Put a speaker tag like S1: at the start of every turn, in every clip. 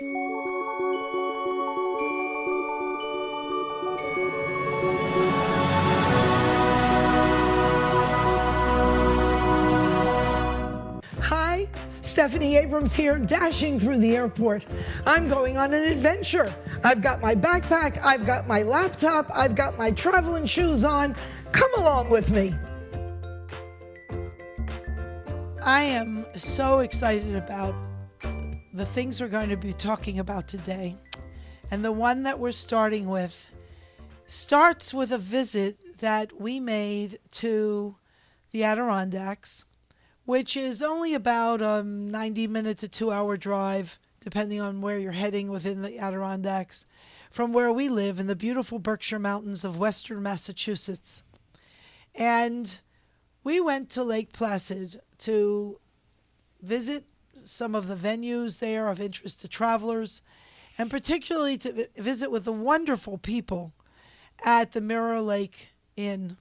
S1: Hi, Stephanie Abrams here, dashing through the airport. I'm going on an adventure. I've got my backpack, I've got my laptop, I've got my traveling shoes on. Come along with me. I am so excited about the things we're going to be talking about today. And the one that we're starting with starts with a visit that we made to the Adirondacks, which is only about a 90-minute to 2-hour drive, depending on where you're heading within the Adirondacks, from where we live in the beautiful Berkshire Mountains of western Massachusetts. And we went to Lake Placid to visit some of the venues there of interest to travelers, and particularly to visit with the wonderful people at the Mirror Lake Inn.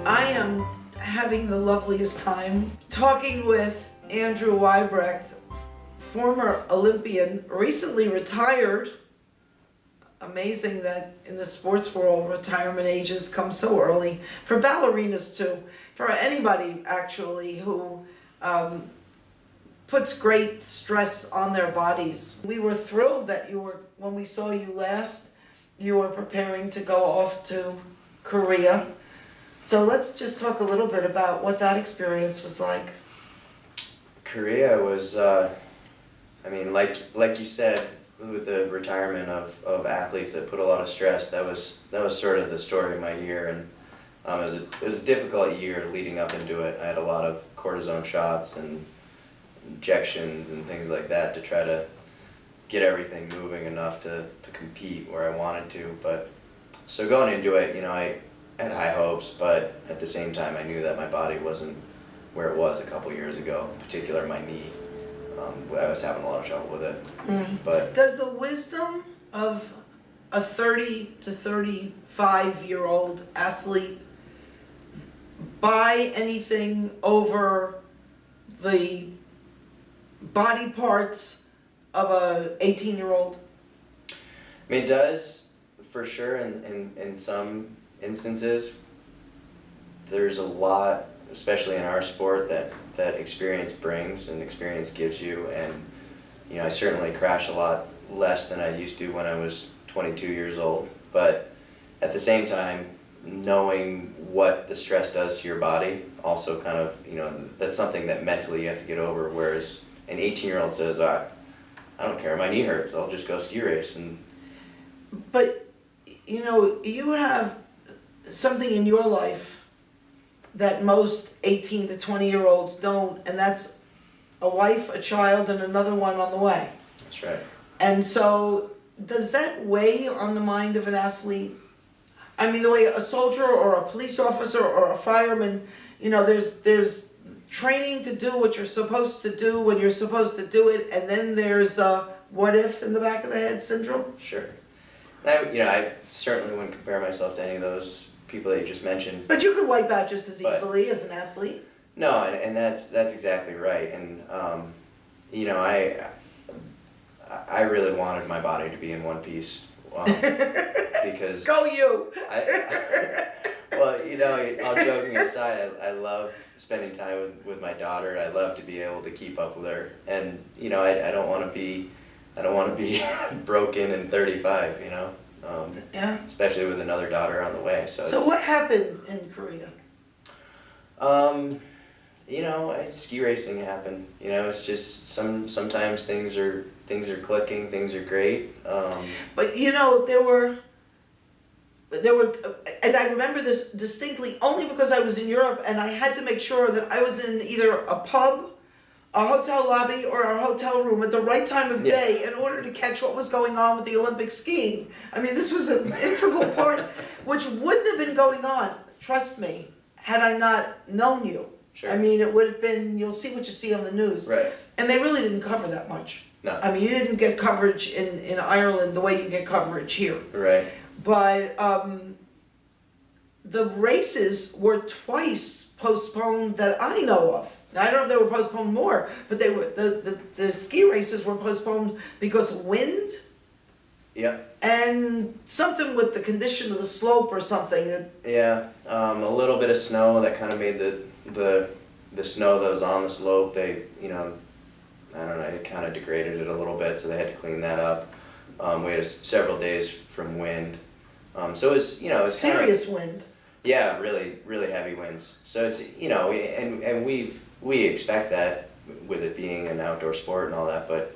S1: I am having the loveliest time talking with Andrew Weibrecht, former Olympian, recently retired. Amazing that in the sports world, retirement ages come so early. For ballerinas too, for anybody actually who puts great stress on their bodies. We were thrilled that when we saw you last, you were preparing to go off to Korea. So let's just talk a little bit about what that experience was like.
S2: Korea was, like you said, with the retirement of athletes that put a lot of stress, that was sort of the story of my year, and it was a difficult year leading up into it. I had a lot of cortisone shots and injections and things like that to try to get everything moving enough to compete where I wanted to. But so going into it, I had high hopes, but at the same time I knew that my body wasn't where it was a couple years ago, in particular my knee. I was having a lot of trouble with it. But
S1: does the wisdom of a 30 to 35-year-old athlete buy anything over the body parts of a 18-year-old?
S2: I mean, it does, for sure, in some instances. There's a lot, especially in our sport, that experience brings and experience gives you, and I certainly crash a lot less than I used to when I was 22 years old, but at the same time, knowing what the stress does to your body also kind of, that's something that mentally you have to get over, whereas an 18-year-old says, I don't care, my knee hurts, I'll just go ski race.
S1: But you have something in your life that most 18 to 20-year-olds don't, and that's a wife, a child, and another one on the way.
S2: That's right. And
S1: so does that weigh on the mind of an athlete? I mean, the way a soldier or a police officer or a fireman, there's training to do what you're supposed to do when you're supposed to do it, and then there's the what if in the back of the head syndrome.
S2: Sure. And I certainly wouldn't compare myself to any of those people that you just mentioned.
S1: But you could wipe out just as easily as an athlete.
S2: No, and that's exactly right. And I really wanted my body to be in one piece, because
S1: go you.
S2: Well, all joking aside, I love spending time with my daughter. I love to be able to keep up with her, and I don't want to be broken in 35.
S1: Yeah.
S2: Especially with another daughter on the way.
S1: So what happened in Korea?
S2: Ski racing happened. It's just sometimes things are
S3: there were, and I remember this distinctly only because I was in Europe and I had to make sure that I was in either a pub, a hotel lobby, or a hotel room at the right time of day in order to catch what was going on with the Olympic skiing. I mean, this was an integral part, which wouldn't have been going on, trust me, had I not known you.
S2: Sure.
S3: I mean, it would have been, you'll see what you see on the news.
S2: Right.
S3: And they really didn't cover that much.
S2: No.
S3: I mean, you didn't get coverage in Ireland the way you get coverage here.
S2: Right.
S3: But the races were twice postponed that I know of. Now, I don't know if they were postponed more, but they were the ski races were postponed because of wind.
S2: Yep.
S3: And something with the condition of the slope or something.
S2: Yeah. A little bit of snow that kind of made the snow that was on the slope. They, I don't know, it kind of degraded it a little bit, so they had to clean that up. We had several days from wind. So it's, it's
S3: serious wind.
S2: Yeah, really, really heavy winds. So it's, and we expect that with it being an outdoor sport and all that, but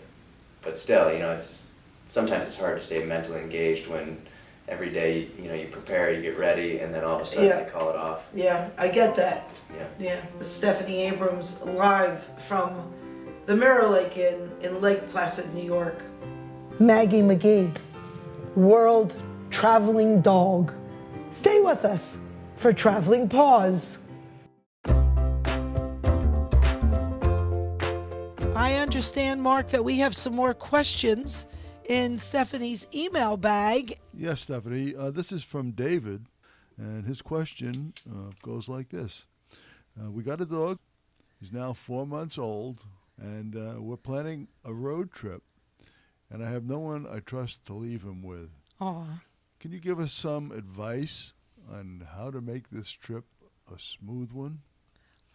S2: still, sometimes it's hard to stay mentally engaged when every day, you prepare, you get ready, and then all of a sudden they call it off.
S3: Yeah, I get that. Yeah. Stephanie Abrams live from the Mirror Lake in Lake Placid, New York.
S4: Maggie McGee, world traveling dog. Stay with us for Traveling Paws.
S1: I understand, Mark, that we have some more questions in Stephanie's email bag.
S5: Yes, Stephanie. This is from David, and his question goes like this. We got a dog. He's now 4 months old, and we're planning a road trip, and I have no one I trust to leave him with.
S1: Aw.
S5: Can you give us some advice on how to make this trip a smooth one?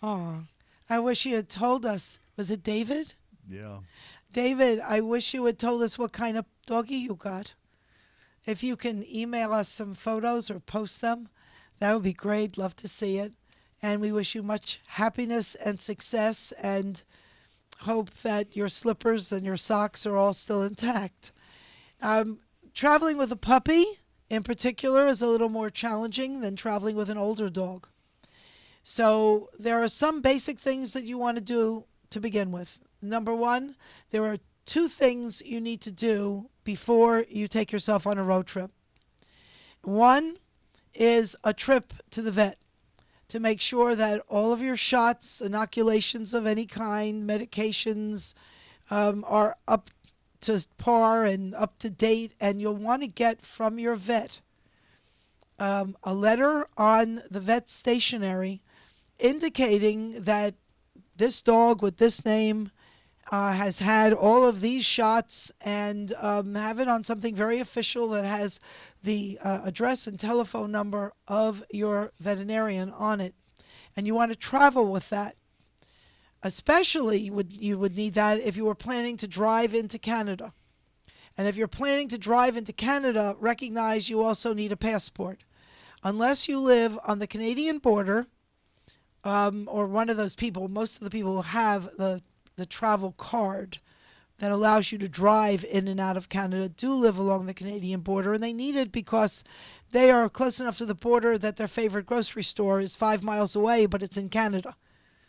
S1: Aw. I wish you had told us. Was it David?
S5: Yeah.
S1: David, I wish you had told us what kind of doggy you got. If you can email us some photos or post them, that would be great. Love to see it. And we wish you much happiness and success, and hope that your slippers and your socks are all still intact. Traveling with a puppy, in particular, is a little more challenging than traveling with an older dog. So there are some basic things that you want to do to begin with. Number one, there are 2 things you need to do before you take yourself on a road trip. One is a trip to the vet to make sure that all of your shots, inoculations of any kind, medications are up to par and up to date, and you'll want to get from your vet a letter on the vet stationery indicating that this dog with this name has had all of these shots, and have it on something very official that has the address and telephone number of your veterinarian on it. And you want to travel with that. Especially you would need that if you were planning to drive into Canada. And if you're planning to drive into Canada, recognize you also need a passport. Unless you live on the Canadian border, or one of those people, most of the people who have the travel card that allows you to drive in and out of Canada do live along the Canadian border, and they need it because they are close enough to the border that their favorite grocery store is 5 miles away, but it's in Canada.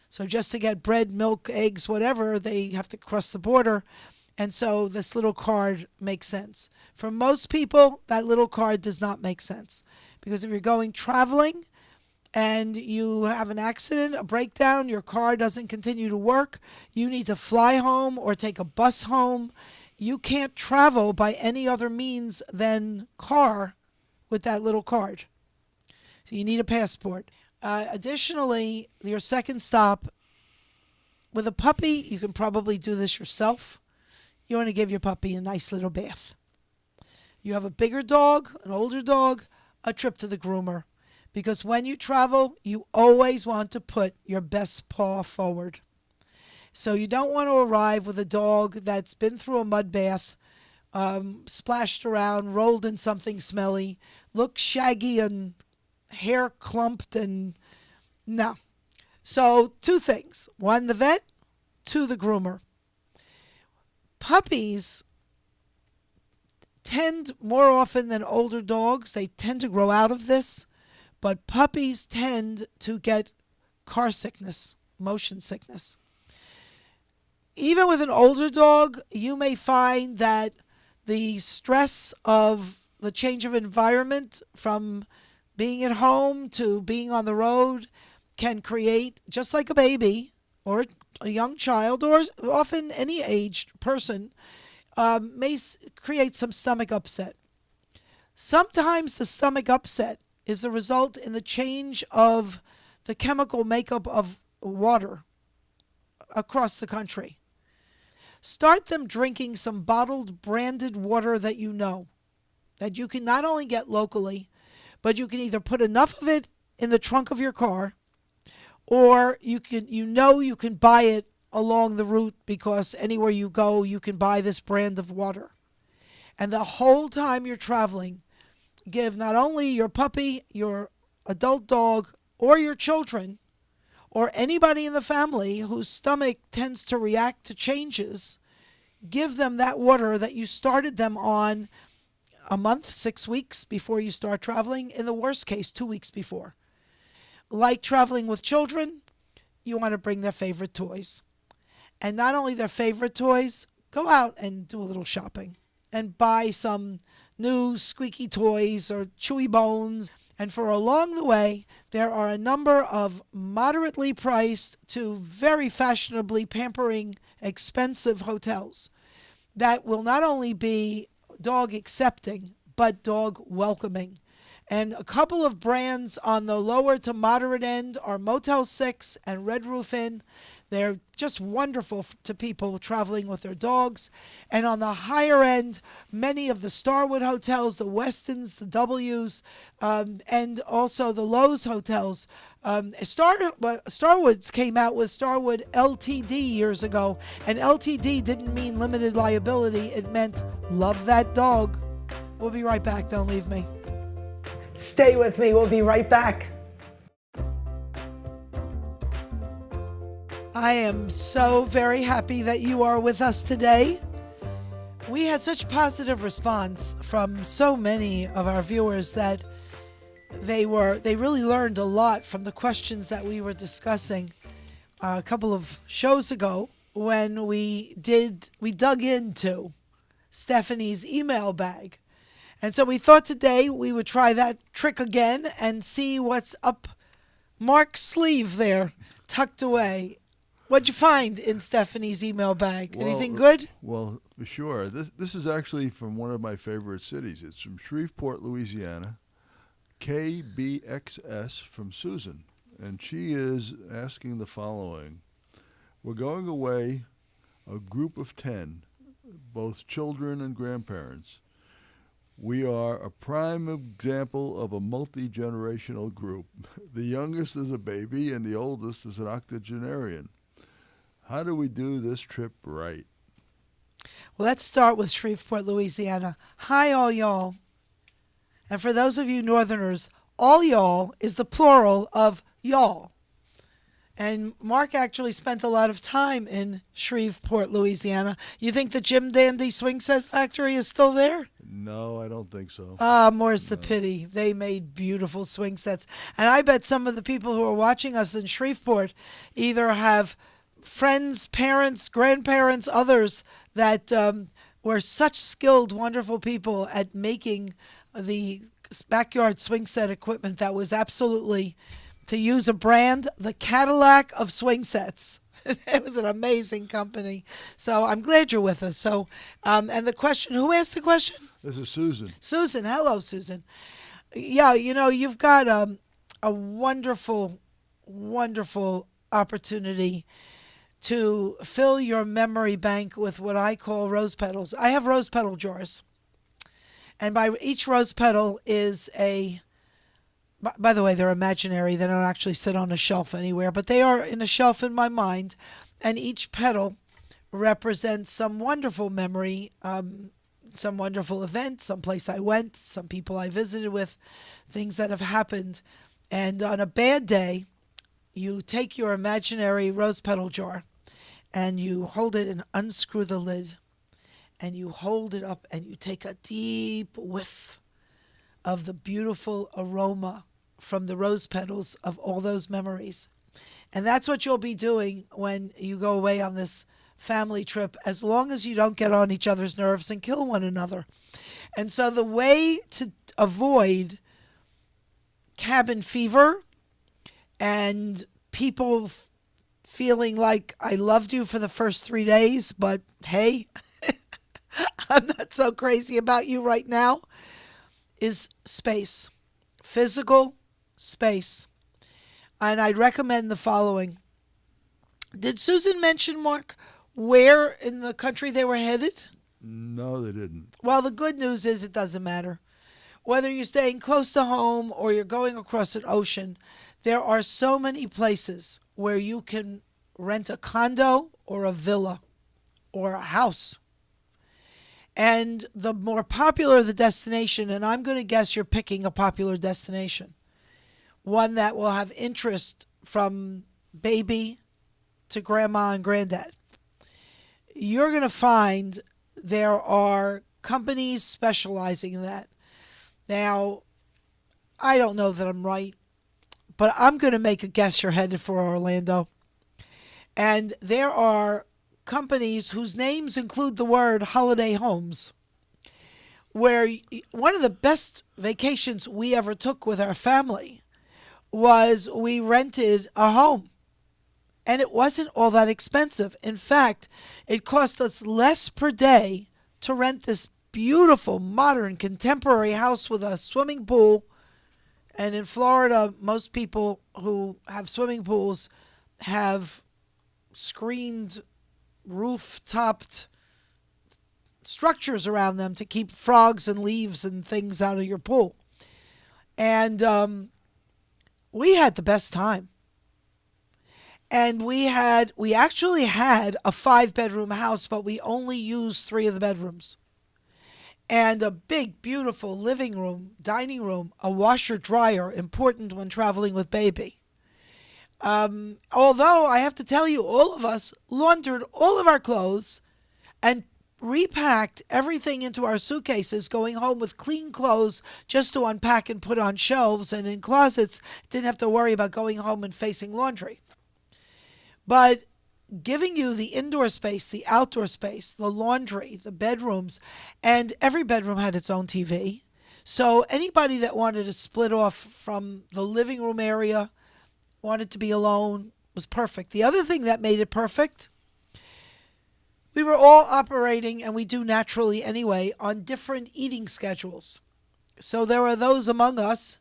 S1: So just to get bread, milk, eggs, whatever, they have to cross the border, and so this little card makes sense. For most people, that little card does not make sense, because if you're going traveling and you have an accident, a breakdown, your car doesn't continue to work, you need to fly home or take a bus home. You can't travel by any other means than car with that little card. So you need a passport. Additionally, your second stop, with a puppy, you can probably do this yourself. You want to give your puppy a nice little bath. You have a bigger dog, an older dog, a trip to the groomer. Because when you travel, you always want to put your best paw forward. So you don't want to arrive with a dog that's been through a mud bath, splashed around, rolled in something smelly, looks shaggy and hair clumped, and no. So 2 things. 1, the vet. 2, the groomer. Puppies tend more often than older dogs, they tend to grow out of this, but puppies tend to get car sickness, motion sickness. Even with an older dog, you may find that the stress of the change of environment from being at home to being on the road can create, just like a baby or a young child, or often any aged person, may create some stomach upset. Sometimes the stomach upset is the result in the change of the chemical makeup of water across the country. Start them drinking some bottled branded water that you know, that you can not only get locally, but you can either put enough of it in the trunk of your car, or you can buy it along the route, because anywhere you go you can buy this brand of water. And the whole time you're traveling, give not only your puppy, your adult dog, or your children, or anybody in the family whose stomach tends to react to changes, give them that water that you started them on a month, 6 weeks before you start traveling, in the worst case, 2 weeks before. Like traveling with children, you want to bring their favorite toys. And not only their favorite toys, go out and do a little shopping and buy some new squeaky toys or chewy bones. And for along the way, there are a number of moderately priced to very fashionably pampering expensive hotels that will not only be dog accepting, but dog welcoming. And a couple of brands on the lower to moderate end are Motel 6 and Red Roof Inn. They're just wonderful to people traveling with their dogs. And on the higher end, many of the Starwood hotels, the Westins, the W's, and also the Lowe's hotels. Starwoods came out with Starwood LTD years ago, and LTD didn't mean limited liability. It meant love that dog. We'll be right back. Don't leave me.
S4: Stay with me. We'll be right back.
S1: I am so very happy that you are with us today. We had such positive response from so many of our viewers that they really learned a lot from the questions that we were discussing a couple of shows ago when we dug into Stephanie's email bag. And so we thought today we would try that trick again and see what's up Mark's sleeve there, tucked away. What'd you find in Stephanie's email bag? Anything good?
S5: Well, for sure. This is actually from one of my favorite cities. It's from Shreveport, Louisiana. KBXS from Susan. And she is asking the following. We're going away, a group of 10, both children and grandparents. We are a prime example of a multi-generational group. The youngest is a baby and the oldest is an octogenarian. How do we do this trip right?
S1: Well, let's start with Shreveport, Louisiana. Hi, all y'all. And for those of you Northerners, all y'all is the plural of y'all. And Mark actually spent a lot of time in Shreveport, Louisiana. You think the Jim Dandy swing set factory is still there?
S5: No, I don't think so.
S1: More's the pity. They made beautiful swing sets. And I bet some of the people who are watching us in Shreveport either have friends, parents, grandparents, others that were such skilled, wonderful people at making the backyard swing set equipment that was absolutely, to use a brand, the Cadillac of swing sets. It was an amazing company. So I'm glad you're with us. So, and the question, who asked the question?
S5: This is Susan.
S1: Susan. Hello, Susan. Yeah, you've got a wonderful, wonderful opportunity to fill your memory bank with what I call rose petals. I have rose petal jars. And by each rose petal is by the way, they're imaginary. They don't actually sit on a shelf anywhere, but they are in a shelf in my mind. And each petal represents some wonderful memory, some wonderful event, some place I went, some people I visited with, things that have happened. And on a bad day, you take your imaginary rose petal jar and you hold it and unscrew the lid. and you hold it up and you take a deep whiff of the beautiful aroma from the rose petals of all those memories. And that's what you'll be doing when you go away on this family trip, as long as you don't get on each other's nerves and kill one another. And so the way to avoid cabin fever and people feeling like I loved you for the first 3 days, but hey, I'm not so crazy about you right now, is space. Physical space. And I'd recommend the following. Did Susan mention, Mark, where in the country they were headed?
S5: No, they didn't.
S1: Well, the good news is it doesn't matter. Whether you're staying close to home or you're going across an ocean, there are so many places where you can rent a condo or a villa or a house. And the more popular the destination, and I'm going to guess you're picking a popular destination, one that will have interest from baby to grandma and granddad, you're going to find there are companies specializing in that. Now, I don't know that I'm right, but I'm going to make a guess you're headed for Orlando. And there are companies whose names include the word holiday homes, where one of the best vacations we ever took with our family was we rented a home. And it wasn't all that expensive. In fact, it cost us less per day to rent this beautiful, modern, contemporary house with a swimming pool. And in Florida, most people who have swimming pools have screened, roof-topped structures around them to keep frogs and leaves and things out of your pool. And we had the best time. And we actually had a 5-bedroom house, but we only used 3 of the bedrooms. And a big, beautiful living room, dining room, a washer dryer, important when traveling with baby. Although I have to tell you, all of us laundered all of our clothes and repacked everything into our suitcases, going home with clean clothes just to unpack and put on shelves and in closets. Didn't have to worry about going home and facing laundry. But giving you the indoor space, the outdoor space, the laundry, the bedrooms, and every bedroom had its own TV. So anybody that wanted to split off from the living room area, wanted to be alone, was perfect. The other thing that made it perfect, we were all operating, and we do naturally anyway, on different eating schedules. So there are those among us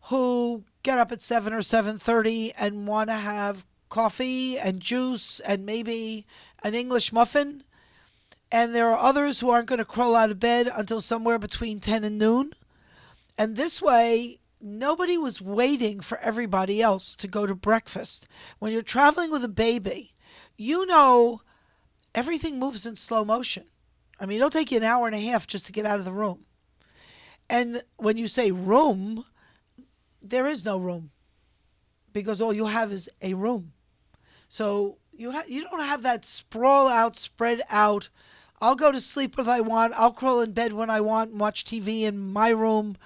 S1: who get up at 7 or 7:30 and want to have coffee and juice and maybe an English muffin. And there are others who aren't going to crawl out of bed until somewhere between 10 and noon. And this way, nobody was waiting for everybody else to go to breakfast. When you're traveling with a baby, you know everything moves in slow motion. I mean, it'll take you an hour and a half just to get out of the room. And when you say room, there is no room, because all you have is a room. So you don't have that sprawl out, spread out, I'll go to sleep when I want, I'll crawl in bed when I want and watch TV in my room.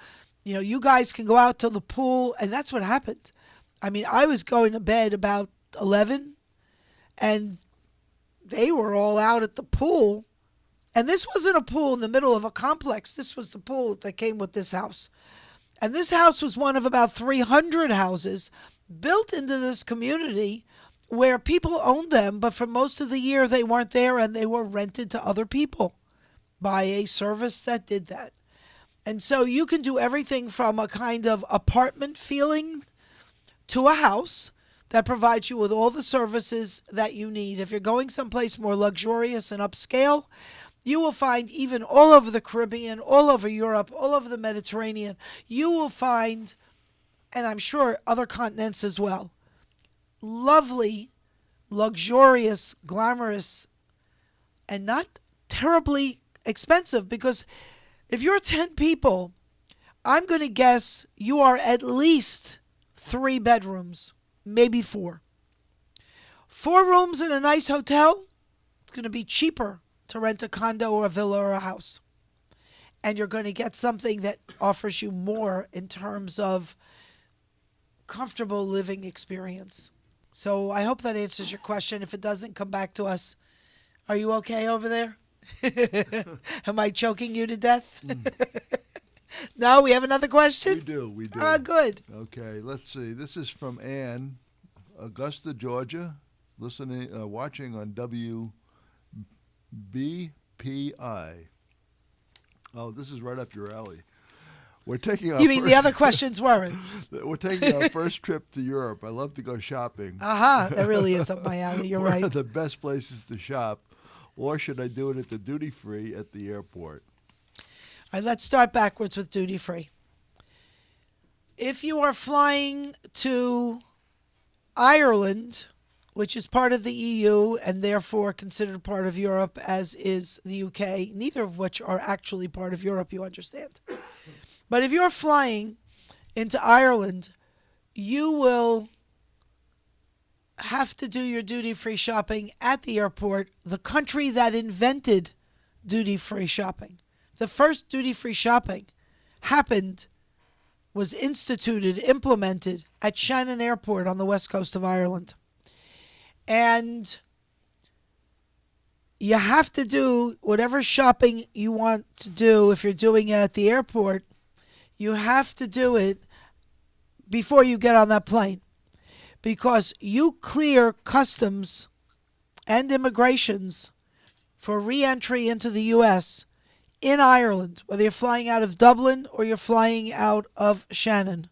S1: You know, you guys can go out to the pool, and that's what happened. I mean, I was going to bed about 11, and they were all out at the pool. And this wasn't a pool in the middle of a complex. This was the pool that came with this house. And this house was one of about 300 houses built into this community where people owned them, but for most of the year they weren't there, and they were rented to other people by a service that did that. And so you can do everything from a kind of apartment feeling to a house that provides you with all the services that you need. If you're going someplace more luxurious and upscale, you will find, even all over the Caribbean, all over Europe, all over the Mediterranean, you will find, and I'm sure other continents as well, lovely, luxurious, glamorous, and not terribly expensive. Because if you're 10 people, I'm going to guess you are at least 3 bedrooms, maybe 4. 4 rooms in a nice hotel, it's going to be cheaper to rent a condo or a villa or a house. And you're going to get something that offers you more in terms of comfortable living experience. So I hope that answers your question. If it doesn't, come back to us. Are you okay over there? Am I choking you to death? No, we have another question?
S5: We do.
S1: Ah, good.
S5: Okay, let's see. This is from Ann, Augusta, Georgia, watching on WBPI. Oh, this is right up your alley. We're taking our
S1: You mean the other questions weren't?
S5: We're taking our first trip to Europe. I love to go shopping.
S1: Aha, that really is up my alley. You're
S5: Where are
S1: right.
S5: the best places to shop, or should I do it at the duty free at the airport?
S1: All right, let's start backwards with duty free. If you are flying to Ireland, which is part of the EU and therefore considered part of Europe, as is the UK, neither of which are actually part of Europe, you understand. But if you're flying into Ireland, you will have to do your duty-free shopping at the airport, the country that invented duty-free shopping. The first duty-free shopping was instituted, implemented at Shannon Airport on the west coast of Ireland. And you have to do whatever shopping you want to do. If you're doing it at the airport, you have to do it before you get on that plane, because you clear customs and immigrations for re-entry into the U.S. in Ireland, whether you're flying out of Dublin or you're flying out of Shannon.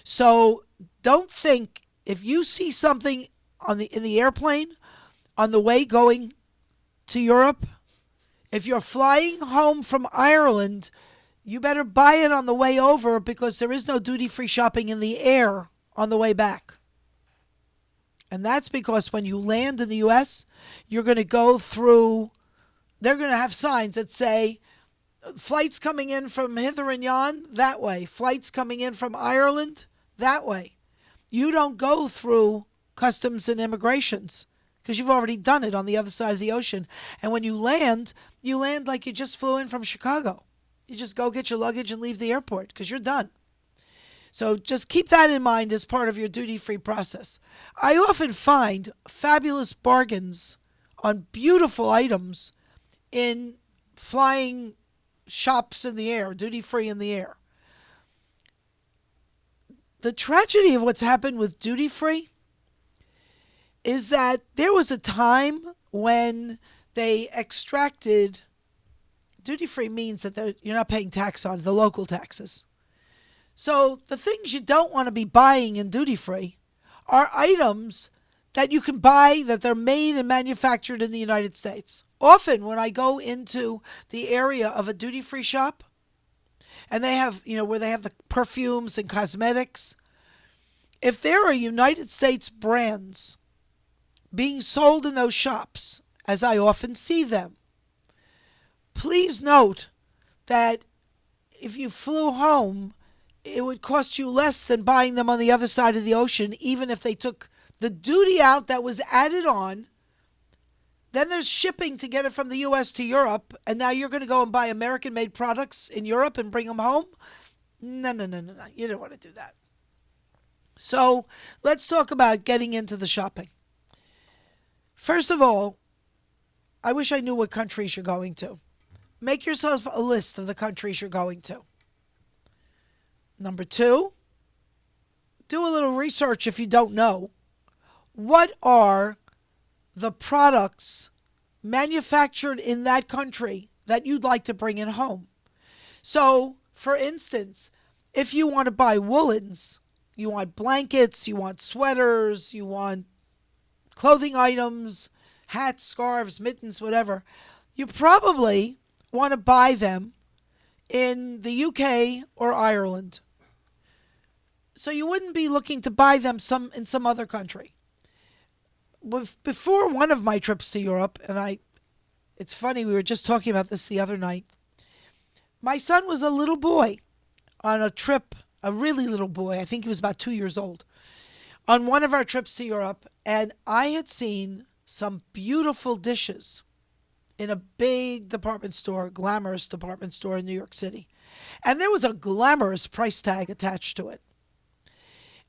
S1: So don't think, if you see something in the airplane on the way going to Europe, if you're flying home from Ireland, you better buy it on the way over, because there is no duty-free shopping in the air on the way back. And that's because when you land in the U.S., you're going to go through, they're going to have signs that say, flights coming in from hither and yon, that way. Flights coming in from Ireland, that way. You don't go through customs and immigrations, because you've already done it on the other side of the ocean. And when you land like you just flew in from Chicago. You just go get your luggage and leave the airport, because you're done. So just keep that in mind as part of your duty-free process. I often find fabulous bargains on beautiful items in flying shops in the air, duty-free in the air. The tragedy of what's happened with duty-free is that there was a time when they extracted, duty-free means that you're not paying tax on the local taxes. So the things you don't want to be buying in duty-free are items that you can buy that they're made and manufactured in the United States. Often when I go into the area of a duty-free shop, and they have, where they have the perfumes and cosmetics, if there are United States brands being sold in those shops, as I often see them, please note that if you flew home, it would cost you less than buying them on the other side of the ocean, even if they took the duty out that was added on. Then there's shipping to get it from the U.S. to Europe, and now you're going to go and buy American-made products in Europe and bring them home? No. You don't want to do that. So let's talk about getting into the shopping. First of all, I wish I knew what countries you're going to. Make yourself a list of the countries you're going to. Number 2, do a little research if you don't know. What are the products manufactured in that country that you'd like to bring in home? So, for instance, if you want to buy woolens, you want blankets, you want sweaters, you want clothing items, hats, scarves, mittens, whatever, you probably want to buy them in the UK or Ireland. So you wouldn't be looking to buy them in some other country. Before one of my trips to Europe, and it's funny, we were just talking about this the other night. My son was a little boy on a trip, a really little boy. I think he was about 2 years old, on one of our trips to Europe, and I had seen some beautiful dishes in a big department store, glamorous department store in New York City. And there was a glamorous price tag attached to it.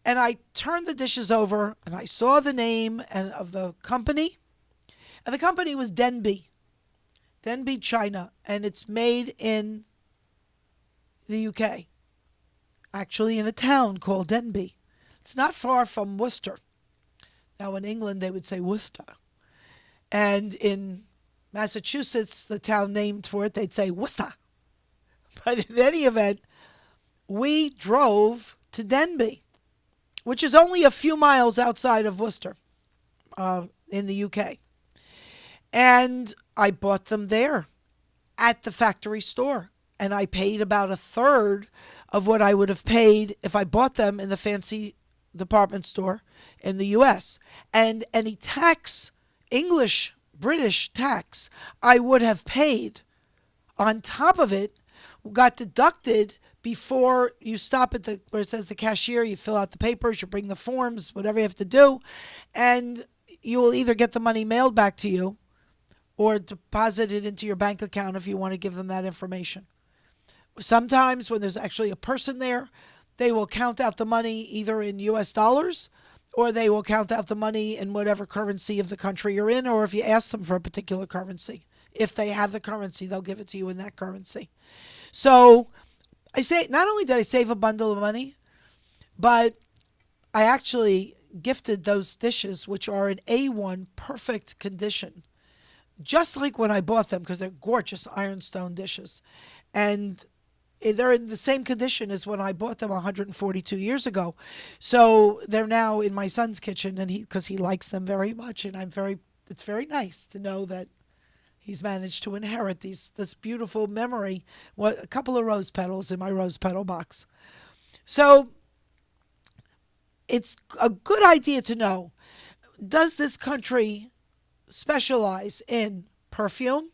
S1: And I turned the dishes over and I saw the name of the company. And the company was Denby China. And it's made in the UK, actually in a town called Denby. It's not far from Worcester. Now in England they would say Worcester. And in Massachusetts, the town named for it, they'd say Worcester. But in any event, we drove to Denby, which is only a few miles outside of Worcester, in the UK. And I bought them there at the factory store. And I paid about a third of what I would have paid if I bought them in the fancy department store in the US. And any tax, English, British tax, I would have paid on top of it got deducted before you stop at where it says the cashier. You fill out the papers, you bring the forms, whatever you have to do, and you will either get the money mailed back to you or deposit it into your bank account if you want to give them that information. Sometimes when there's actually a person there, they will count out the money either in US dollars or they will count out the money in whatever currency of the country you're in, or if you ask them for a particular currency. If they have the currency, they'll give it to you in that currency. So I say, not only did I save a bundle of money, but I actually gifted those dishes, which are in A1 perfect condition, just like when I bought them, because they're gorgeous ironstone dishes. And they're in the same condition as when I bought them 142 years ago. So they're now in my son's kitchen, and because he likes them very much, and it's very nice to know that he's managed to inherit this beautiful memory. A couple of rose petals in my rose petal box. So it's a good idea to know, does this country specialize in perfume?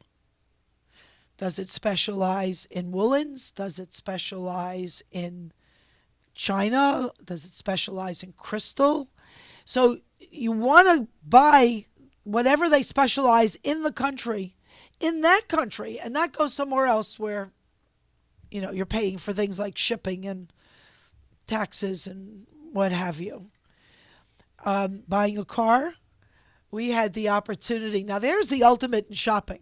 S1: Does it specialize in woolens? Does it specialize in china? Does it specialize in crystal? So you want to buy whatever they specialize in the country, in that country, and not go somewhere else where, you're paying for things like shipping and taxes and what have you. Buying a car, we had the opportunity. Now there's the ultimate in shopping.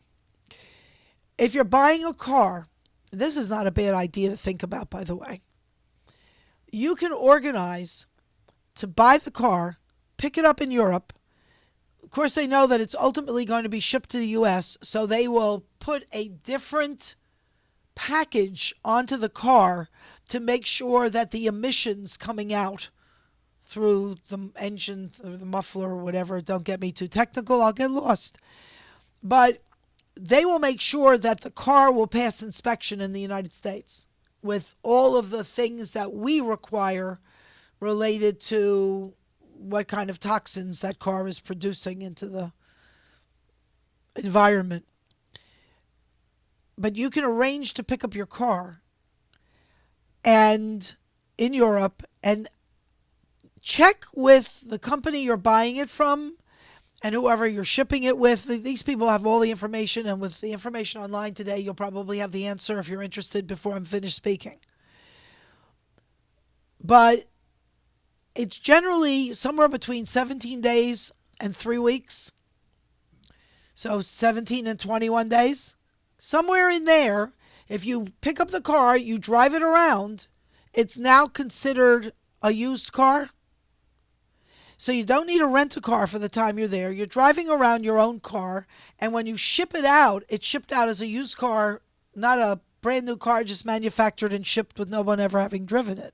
S1: If you're buying a car, this is not a bad idea to think about, by the way. You can organize to buy the car, pick it up in Europe. Of course, they know that it's ultimately going to be shipped to the US, so they will put a different package onto the car to make sure that the emissions coming out through the engine, or the muffler, or whatever, don't get me too technical, I'll get lost. But they will make sure that the car will pass inspection in the United States with all of the things that we require related to what kind of toxins that car is producing into the environment. But you can arrange to pick up your car and in Europe and check with the company you're buying it from and whoever you're shipping it with. These people have all the information, and with the information online today, you'll probably have the answer if you're interested before I'm finished speaking. But it's generally somewhere between 17 days and 3 weeks. So 17 and 21 days. Somewhere in there, if you pick up the car, you drive it around, it's now considered a used car. So you don't need to rent a car for the time you're there. You're driving around your own car, and when you ship it out, it's shipped out as a used car, not a brand new car just manufactured and shipped with no one ever having driven it.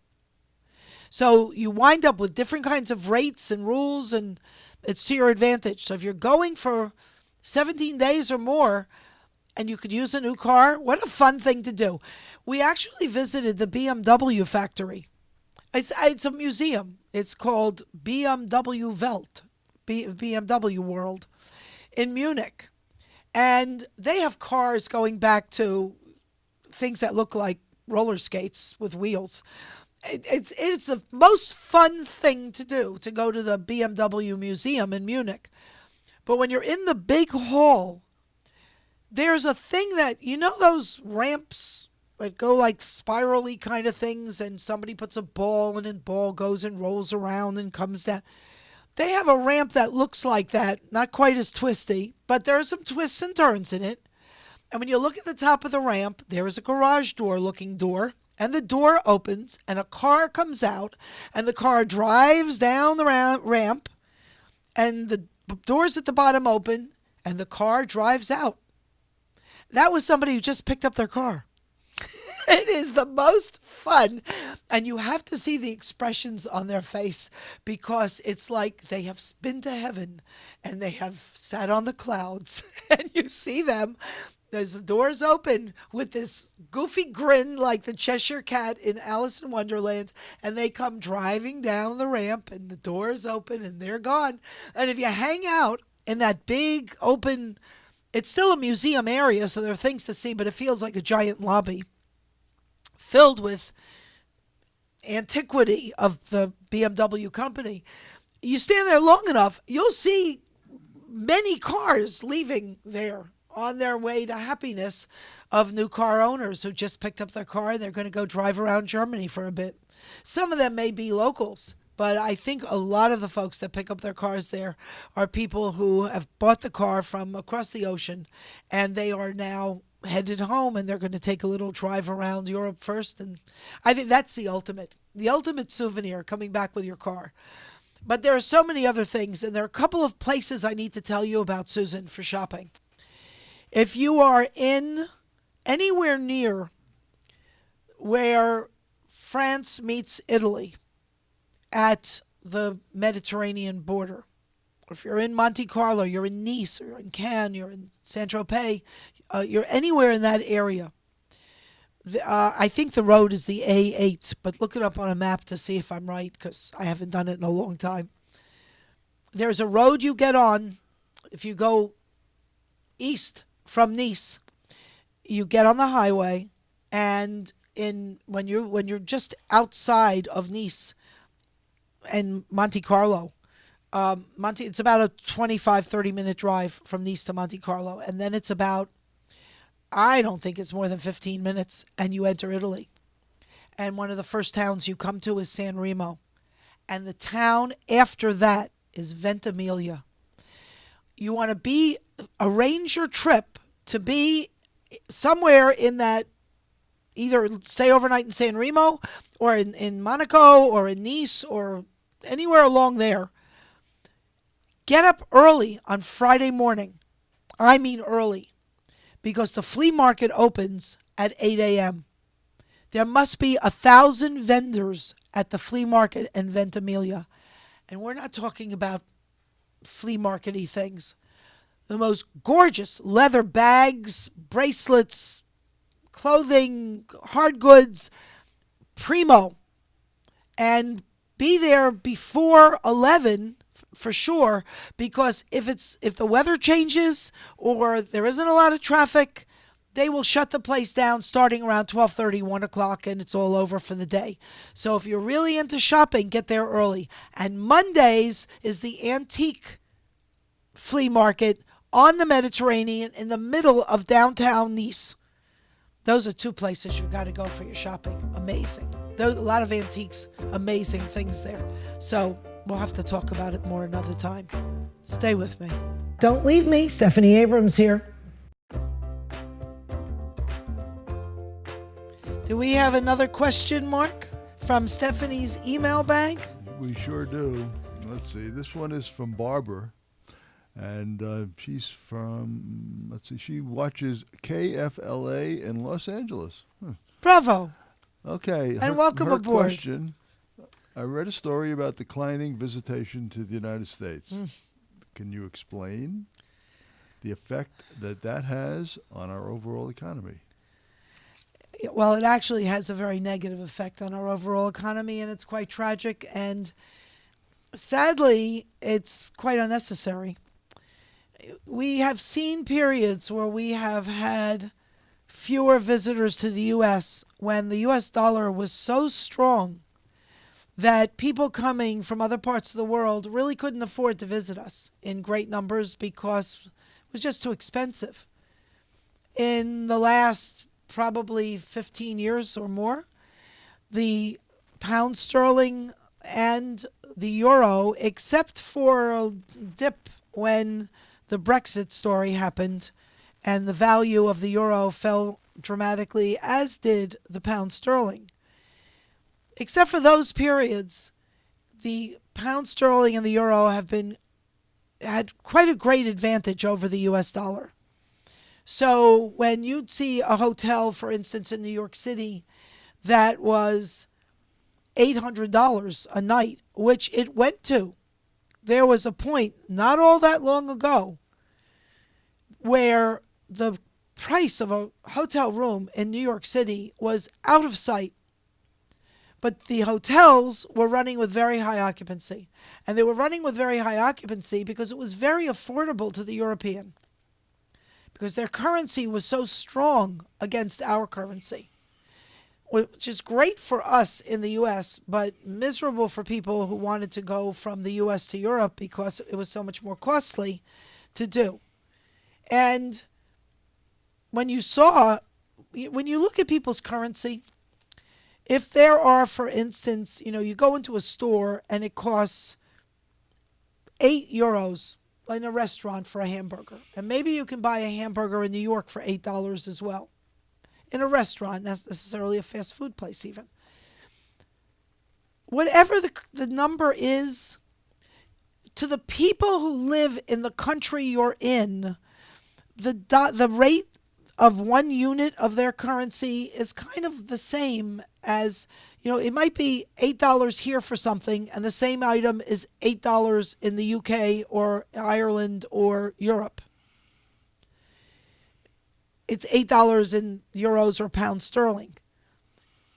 S1: So you wind up with different kinds of rates and rules, and it's to your advantage. So if you're going for 17 days or more, and you could use a new car, what a fun thing to do. We actually visited the BMW factory. It's a museum. It's called BMW Welt, BMW World, in Munich. And they have cars going back to things that look like roller skates with wheels. It's the most fun thing to do, to go to the BMW Museum in Munich. But when you're in the big hall, there's a thing that, you know, those ramps that go like spirally kind of things, and somebody puts a ball and then ball goes and rolls around and comes down. They have a ramp that looks like that, not quite as twisty, but there are some twists and turns in it. And when you look at the top of the ramp, there is a garage door looking door, and the door opens, and a car comes out, and the car drives down the ramp, and the doors at the bottom open, and the car drives out. That was somebody who just picked up their car. It is the most fun. And you have to see the expressions on their face, because it's like they have been to heaven and they have sat on the clouds. And you see them as the doors open with this goofy grin like the Cheshire Cat in Alice in Wonderland. And they come driving down the ramp, and the doors open and they're gone. And if you hang out in that big open, it's still a museum area, so there are things to see, but it feels like a giant lobby filled with antiquity of the BMW company. You stand there long enough, you'll see many cars leaving there on their way to happiness of new car owners who just picked up their car and they're going to go drive around Germany for a bit. Some of them may be locals, but I think a lot of the folks that pick up their cars there are people who have bought the car from across the ocean, and they are now headed home, and they're going to take a little drive around Europe first. And I think that's the ultimate souvenir, coming back with your car. But there are so many other things, and there are a couple of places I need to tell you about, Susan, for shopping. If you are in anywhere near where France meets Italy at the Mediterranean border, if you're in Monte Carlo, you're in Nice, or you're in Cannes, you're in Saint-Tropez, you're anywhere in that area. I think the road is the A8, but look it up on a map to see if I'm right, because I haven't done it in a long time. There's a road you get on if you go east from Nice. You get on the highway, and when you're just outside of Nice and Monte Carlo, it's about a 25-30 minute drive from Nice to Monte Carlo, and then it's about, I don't think it's more than 15 minutes, and you enter Italy. And one of the first towns you come to is San Remo, and the town after that is Ventimiglia. You want to arrange your trip to be somewhere in that, either stay overnight in San Remo or in Monaco or in Nice or anywhere along there. Get up early on Friday morning. I mean early, because the flea market opens at 8 a.m. There must be 1,000 vendors at the flea market in Ventimiglia. And we're not talking about flea market-y things. The most gorgeous leather bags, bracelets, clothing, hard goods, primo. And be there before 11 for sure, because if the weather changes or there isn't a lot of traffic, they will shut the place down starting around 12:30, 1 o'clock, and it's all over for the day. So if you're really into shopping, get there early. And Mondays is the antique flea market on the Mediterranean in the middle of downtown Nice. Those are two places you've got to go for your shopping. Amazing. A lot of antiques, amazing things there. So we'll have to talk about it more another time. Stay with me.
S4: Don't leave me. Stephanie Abrams here.
S1: Do we have another question, Mark, from Stephanie's email bag?
S5: We sure do. Let's see. This one is from Barbara. And she's from, she watches KFLA in Los Angeles.
S1: Bravo.
S5: Okay.
S1: And welcome
S5: her
S1: aboard.
S5: Question, I read a story about declining visitation to the United States. Can you explain the effect that has on our overall economy?
S1: Well, it actually has a very negative effect on our overall economy, and it's quite tragic. And sadly, it's quite unnecessary. We have seen periods where we have had fewer visitors to the U.S. when the U.S. dollar was so strong that people coming from other parts of the world really couldn't afford to visit us in great numbers because it was just too expensive. in the last probably 15 years or more. The pound sterling and the euro, except for a dip when the Brexit story happened and the value of the euro fell dramatically, as did the pound sterling. Except for those periods, the pound sterling and the euro had quite a great advantage over the US dollar. So when you'd see a hotel, for instance, in New York City that was $800 a night, which it went to, there was a point not all that long ago where the price of a hotel room in New York City was out of sight. But the hotels were running with very high occupancy. And they were running with very high occupancy because it was very affordable to the European, because their currency was so strong against our currency, which is great for us in the U.S., but miserable for people who wanted to go from the U.S. to Europe because it was so much more costly to do. And when you look at people's currency, if there are, for instance, you go into a store and it costs €8 in a restaurant for a hamburger, and maybe you can buy a hamburger in New York for $8 as well, in a restaurant, not necessarily a fast food place even. Whatever the number is, to the people who live in the country you're in, the rate of 1 unit of their currency is kind of the same as, it might be $8 here for something, and the same item is $8 in the UK or Ireland or Europe. It's $8 in euros or pound sterling.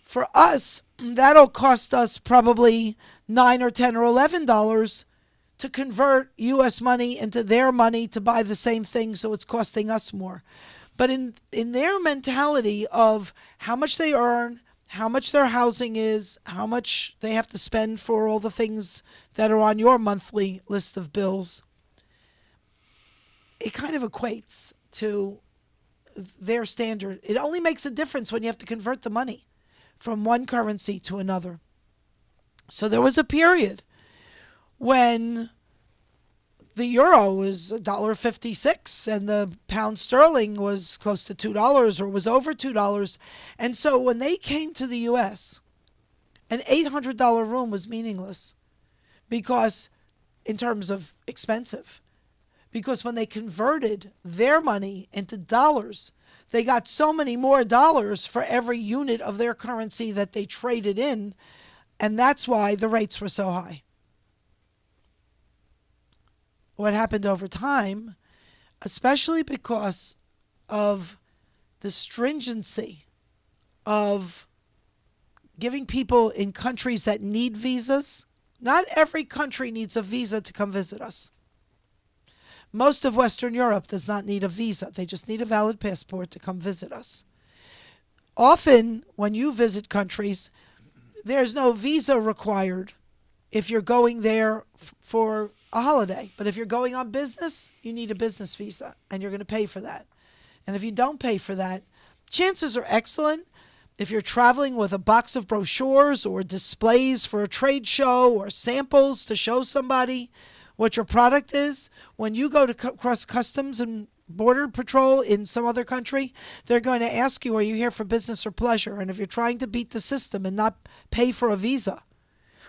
S1: For us, that'll cost us probably $9 or $10 or $11 to convert U.S. money into their money to buy the same thing, so it's costing us more. But in their mentality of how much they earn, how much their housing is, how much they have to spend for all the things that are on your monthly list of bills, it kind of equates to their standard. It only makes a difference when you have to convert the money from one currency to another. So there was a period when the euro was $1.56 and the pound sterling was close to $2 or was over $2. And so when they came to the U.S., an $800 room was meaningless because, in terms of expensive, because when they converted their money into dollars, they got so many more dollars for every unit of their currency that they traded in, and that's why the rates were so high. What happened over time, especially because of the stringency of giving people in countries that need visas. Not every country needs a visa to come visit us. Most of Western Europe does not need a visa. They just need a valid passport to come visit us. Often, when you visit countries, there's no visa required if you're going there for a holiday. But if you're going on business, you need a business visa, and you're going to pay for that. And if you don't pay for that, chances are excellent, if you're traveling with a box of brochures or displays for a trade show or samples to show somebody what your product is, when you go to cross customs and border patrol in some other country, they're going to ask you, are you here for business or pleasure? And if you're trying to beat the system and not pay for a visa,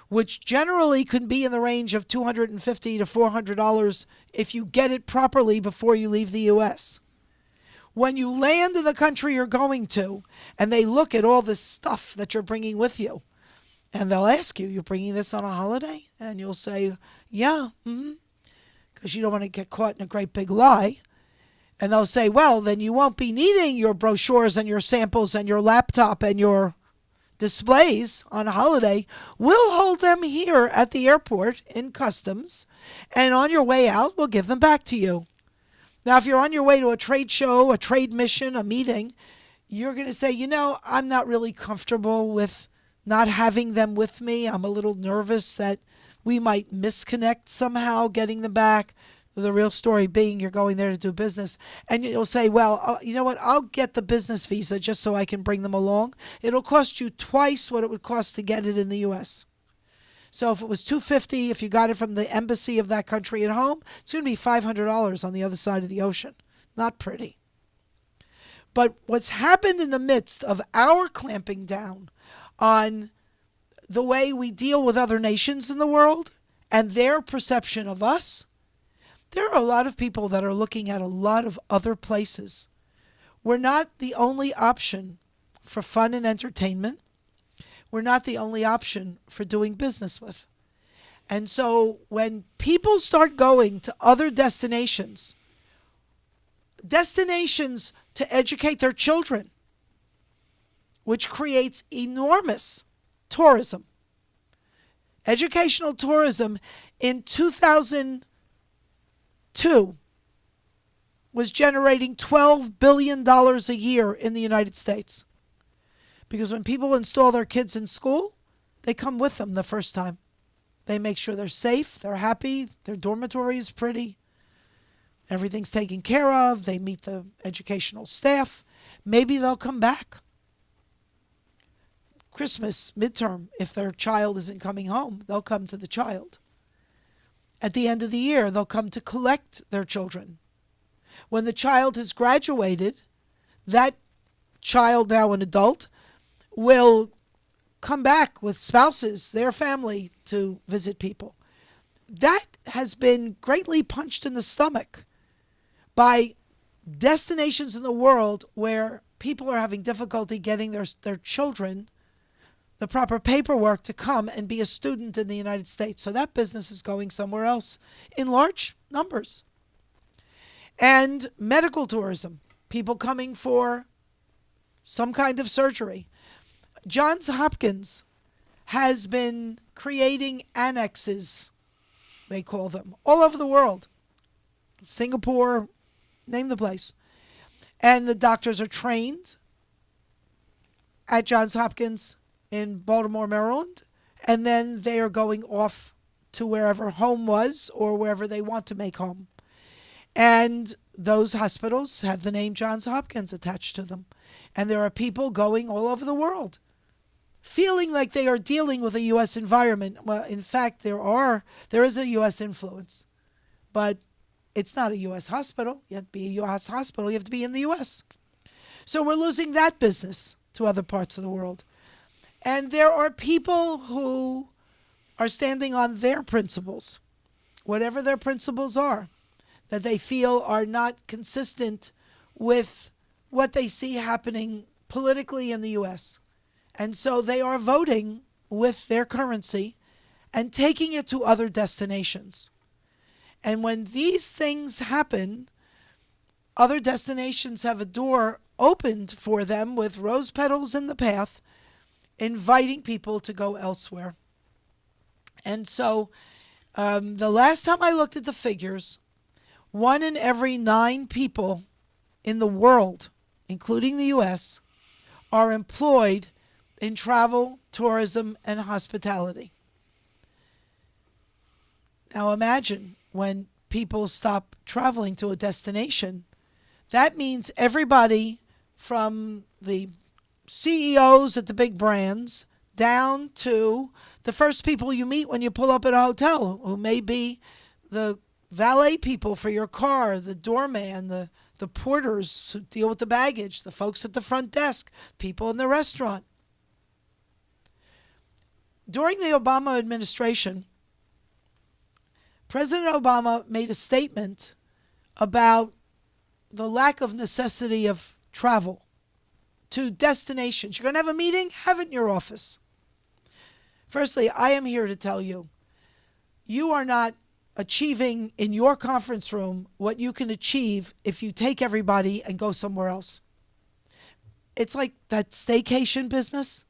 S1: which generally can be in the range of $250 to $400 if you get it properly before you leave the U.S. When you land in the country you're going to, and they look at all this stuff that you're bringing with you, and they'll ask you, you're bringing this on a holiday? And you'll say, yeah, because you don't want to get caught in a great big lie. And they'll say, well, then you won't be needing your brochures and your samples and your laptop and your displays on a holiday. We'll hold them here at the airport in customs, and on your way out, we'll give them back to you. Now, if you're on your way to a trade show, a trade mission, a meeting, you're going to say, I'm not really comfortable with not having them with me. I'm a little nervous that we might misconnect somehow getting them back. The real story being you're going there to do business. And you'll say, well, you know what? I'll get the business visa just so I can bring them along. It'll cost you twice what it would cost to get it in the U.S. So if it was $250, if you got it from the embassy of that country at home, it's going to be $500 on the other side of the ocean. Not pretty. But what's happened in the midst of our clamping down on the way we deal with other nations in the world and their perception of us, there are a lot of people that are looking at a lot of other places. We're not the only option for fun and entertainment. We're not the only option for doing business with. And so when people start going to other destinations to educate their children, which creates enormous tourism. Educational tourism in 2002 was generating $12 billion a year in the United States. Because when people install their kids in school, they come with them the first time. They make sure they're safe, they're happy, their dormitory is pretty, everything's taken care of, they meet the educational staff. Maybe they'll come back. Christmas, midterm, if their child isn't coming home, they'll come to the child. At the end of the year, they'll come to collect their children. When the child has graduated, that child, now an adult, will come back with spouses, their family, to visit people. That has been greatly punched in the stomach by destinations in the world where people are having difficulty getting their children the proper paperwork to come and be a student in the United States. So that business is going somewhere else in large numbers. And medical tourism, people coming for some kind of surgery. Johns Hopkins has been creating annexes, they call them, all over the world. Singapore, name the place. And the doctors are trained at Johns Hopkins in Baltimore, Maryland, and then they are going off to wherever home was or wherever they want to make home. And those hospitals have the name Johns Hopkins attached to them. And there are people going all over the world feeling like they are dealing with a U.S. environment. Well, in fact, there is a U.S. influence, but it's not a U.S. hospital. You have to be a U.S. hospital. You have to be in the U.S. So we're losing that business to other parts of the world. And there are people who are standing on their principles, whatever their principles are, that they feel are not consistent with what they see happening politically in the U.S. And so they are voting with their currency and taking it to other destinations. And when these things happen, other destinations have a door opened for them with rose petals in the path, inviting people to go elsewhere. And so the last time I looked at the figures, 1 in every 9 people in the world, including the U.S., are employed in travel, tourism, and hospitality. Now imagine when people stop traveling to a destination, that means everybody from the CEOs at the big brands down to the first people you meet when you pull up at a hotel, who may be the valet people for your car, the doorman, the porters who deal with the baggage, the folks at the front desk, people in the restaurant. During the Obama administration, President Obama made a statement about the lack of necessity of travel to destinations. You're going to have a meeting? Have it in your office. Firstly, I am here to tell you, you are not achieving in your conference room what you can achieve if you take everybody and go somewhere else. It's like that staycation business.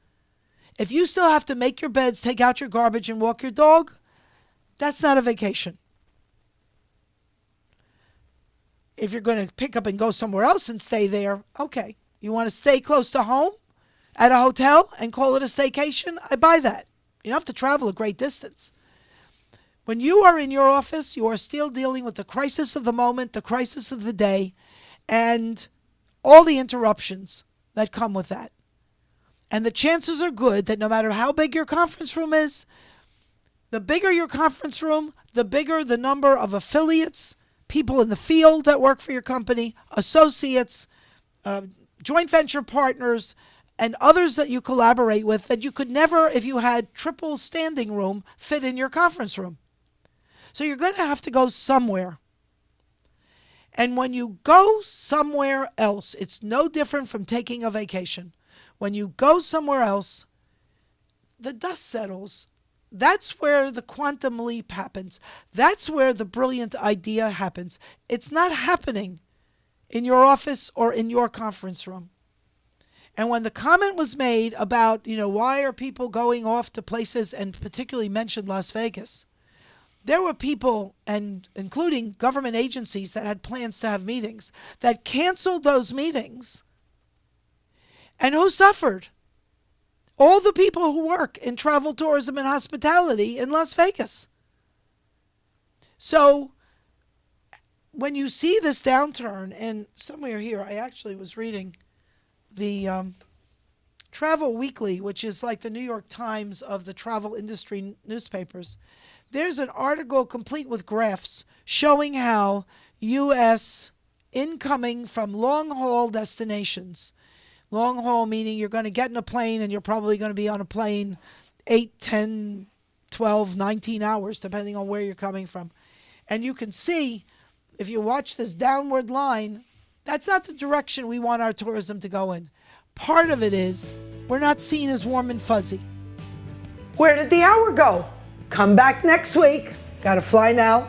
S1: If you still have to make your beds, take out your garbage, and walk your dog, that's not a vacation. If you're going to pick up and go somewhere else and stay there, okay. You want to stay close to home at a hotel and call it a staycation? I buy that. You don't have to travel a great distance. When you are in your office, you are still dealing with the crisis of the moment, the crisis of the day, and all the interruptions that come with that. And the chances are good that no matter how big your conference room is, the bigger your conference room, the bigger the number of affiliates, people in the field that work for your company, associates, joint venture partners, and others that you collaborate with that you could never, if you had triple standing room, fit in your conference room. So you're going to have to go somewhere. And when you go somewhere else, it's no different from taking a vacation. When you go somewhere else, the dust settles. That's where the quantum leap happens. That's where the brilliant idea happens. It's not happening in your office or in your conference room. And when the comment was made about, why are people going off to places, and particularly mentioned Las Vegas, there were people, and including government agencies that had plans to have meetings, that canceled those meetings. And who suffered? All the people who work in travel, tourism, and hospitality in Las Vegas. So when you see this downturn, and somewhere here, I actually was reading the Travel Weekly, which is like the New York Times of the travel industry newspapers. There's an article complete with graphs showing how U.S. incoming from long-haul destinations, long haul meaning you're going to get in a plane and you're probably going to be on a plane 8, 10, 12, 19 hours, depending on where you're coming from. And you can see, if you watch this downward line, that's not the direction we want our tourism to go in. Part of it is we're not seen as warm and fuzzy.
S4: Where did the hour go? Come back next week. Gotta fly now.